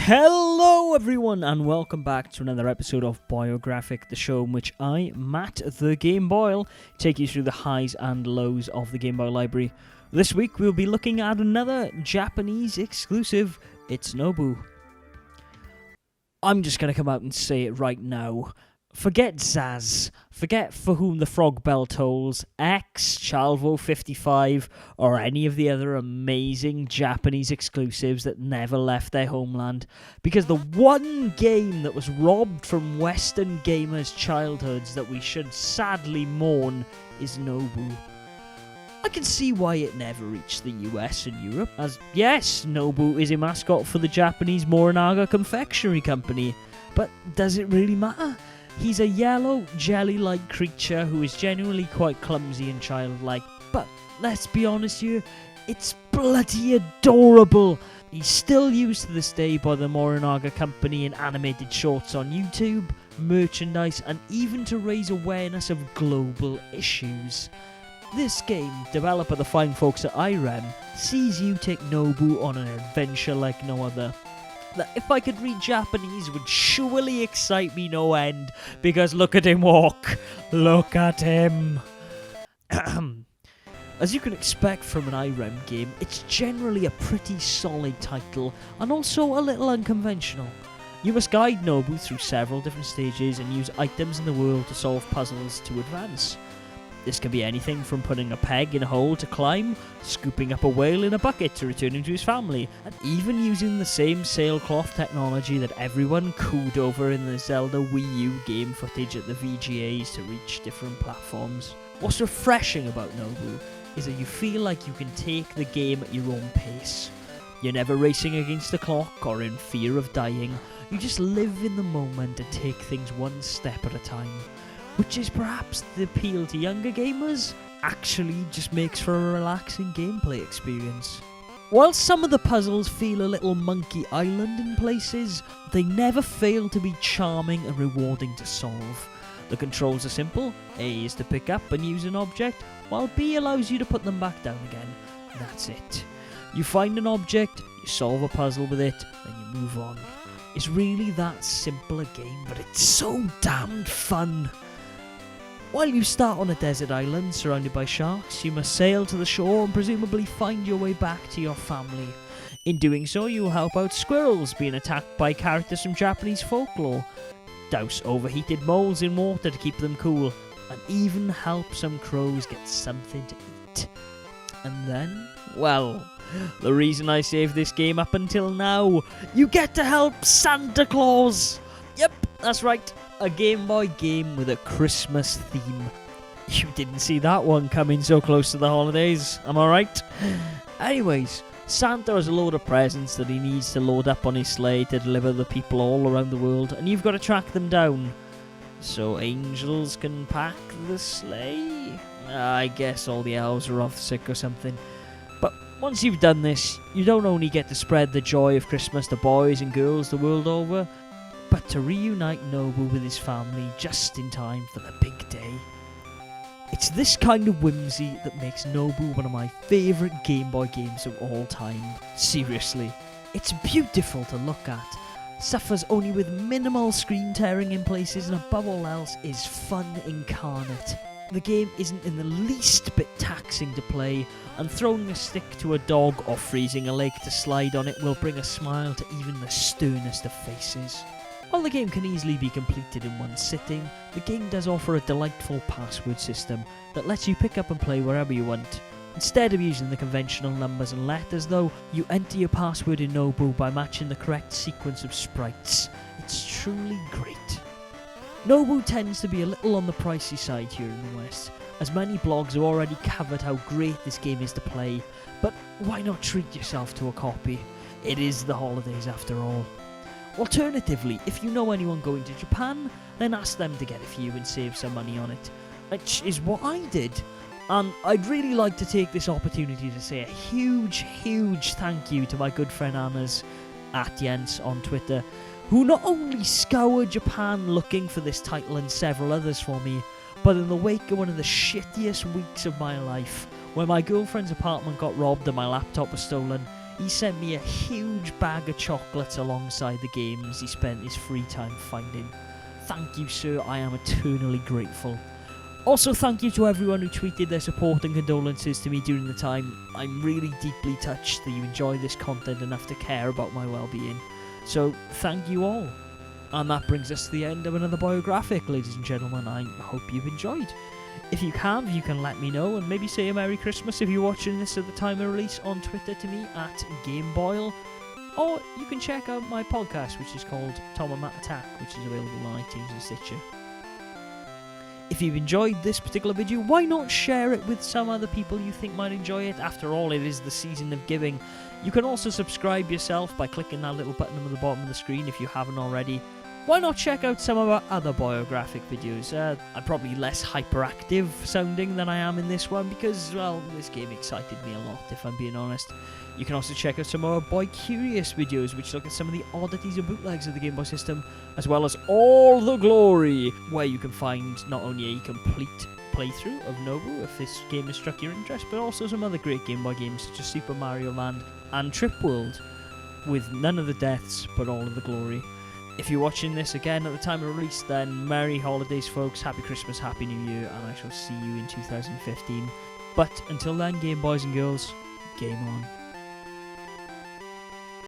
Hello everyone and welcome back to another episode of Boyographic, the show in which I, Matt the Game Boy, take you through the highs and lows of the Game Boy library. This week we'll be looking at another Japanese exclusive. It's Nobu. I'm just going to come out and say it right now. Forget Zaz, forget For Whom the Frog Bell Tolls, X, Chalvo 55, or any of the other amazing Japanese exclusives that never left their homeland, because the one game that was robbed from Western gamers' childhoods that we should sadly mourn is Nobu. I can see why it never reached the US and Europe, as yes, Nobu is a mascot for the Japanese Morinaga Confectionery Company, but does it really matter? He's a yellow, jelly-like creature who is genuinely quite clumsy and childlike, but let's be honest here, it's bloody adorable! He's still used to this day by the Morinaga Company in animated shorts on YouTube, merchandise, and even to raise awareness of global issues. This game, developed by the fine folks at iRem, sees you take Nobu on an adventure like no other. That if I could read Japanese would surely excite me no end, because look at him walk, look at him. As you can expect from an iRem game, it's generally a pretty solid title, and also a little unconventional. You must guide Nobu through several different stages and use items in the world to solve puzzles to advance. This can be anything from putting a peg in a hole to climb, scooping up a whale in a bucket to return him to his family, and even using the same sailcloth technology that everyone cooed over in the Zelda Wii U game footage at the VGAs to reach different platforms. What's refreshing about Nobu is that you feel like you can take the game at your own pace. You're never racing against the clock or in fear of dying, you just live in the moment and take things one step at a time. Which is perhaps the appeal to younger gamers, actually just makes for a relaxing gameplay experience. While some of the puzzles feel a little Monkey Island in places, they never fail to be charming and rewarding to solve. The controls are simple. A is to pick up and use an object, while B allows you to put them back down again. That's it. You find an object, you solve a puzzle with it, then you move on. It's really that simple a game, but it's so damned fun. While you start on a desert island surrounded by sharks, you must sail to the shore and presumably find your way back to your family. In doing so, you will help out squirrels being attacked by characters from Japanese folklore, douse overheated moles in water to keep them cool, and even help some crows get something to eat. And then, well, the reason I saved this game up until now, you get to help Santa Claus! Yep, that's right. A Game Boy game with a Christmas theme. You didn't see that one coming so close to the holidays, am I right? Anyways, Santa has a load of presents that he needs to load up on his sleigh to deliver to people all around the world, and you've got to track them down. So angels can pack the sleigh? I guess all the elves are off sick or something. But once you've done this, you don't only get to spread the joy of Christmas to boys and girls the world over, but to reunite Nobu with his family just in time for the big day. It's this kind of whimsy that makes Nobu one of my favourite Game Boy games of all time. Seriously, it's beautiful to look at, suffers only with minimal screen tearing in places, and above all else is fun incarnate. The game isn't in the least bit taxing to play, and throwing a stick to a dog or freezing a lake to slide on it will bring a smile to even the sternest of faces. While the game can easily be completed in one sitting, the game does offer a delightful password system that lets you pick up and play wherever you want. Instead of using the conventional numbers and letters though, you enter your password in Nobu by matching the correct sequence of sprites. It's truly great. Nobu tends to be a little on the pricey side here in the West, as many blogs have already covered how great this game is to play, but why not treat yourself to a copy? It is the holidays after all. Alternatively, if you know anyone going to Japan, then ask them to get a few and save some money on it, which is what I did. And I'd really like to take this opportunity to say a huge thank you to my good friend Anna's, @Jens on Twitter, who not only scoured Japan looking for this title and several others for me, but in the wake of one of the shittiest weeks of my life, where my girlfriend's apartment got robbed and my laptop was stolen, He sent me a huge bag of chocolates alongside the games he spent his free time finding. Thank you, sir, I am eternally grateful. Also, thank you to everyone who tweeted their support and condolences to me during the time. I'm really deeply touched that you enjoy this content enough to care about my well-being. So, thank you all. And that brings us to the end of another Boyographic, ladies and gentlemen. I hope you've enjoyed. If you can let me know, and maybe say a Merry Christmas if you're watching this at the time of release on Twitter to me at Gameboy. Or you can check out my podcast, which is called Tom and Matt Attack, which is available on iTunes and Stitcher. If you've enjoyed this particular video, why not share it with some other people you think might enjoy it? After all, it is the season of giving. You can also subscribe yourself by clicking that little button at the bottom of the screen if you haven't already. Why not check out some of our other Boyographic videos? I'm probably less hyperactive sounding than I am in this one because, well, this game excited me a lot, if I'm being honest. You can also check out some of our Boy Curious videos, which look at some of the oddities and bootlegs of the Game Boy system, as well as All the Glory, where you can find not only a complete playthrough of Nobu, if this game has struck your interest, but also some other great Game Boy games such as Super Mario Land and Trip World, with none of the deaths, but all of the glory. If you're watching this again at the time of release, then Merry Holidays, folks, Happy Christmas, Happy New Year, and I shall see you in 2015. But until then, Game Boys and Girls, game on.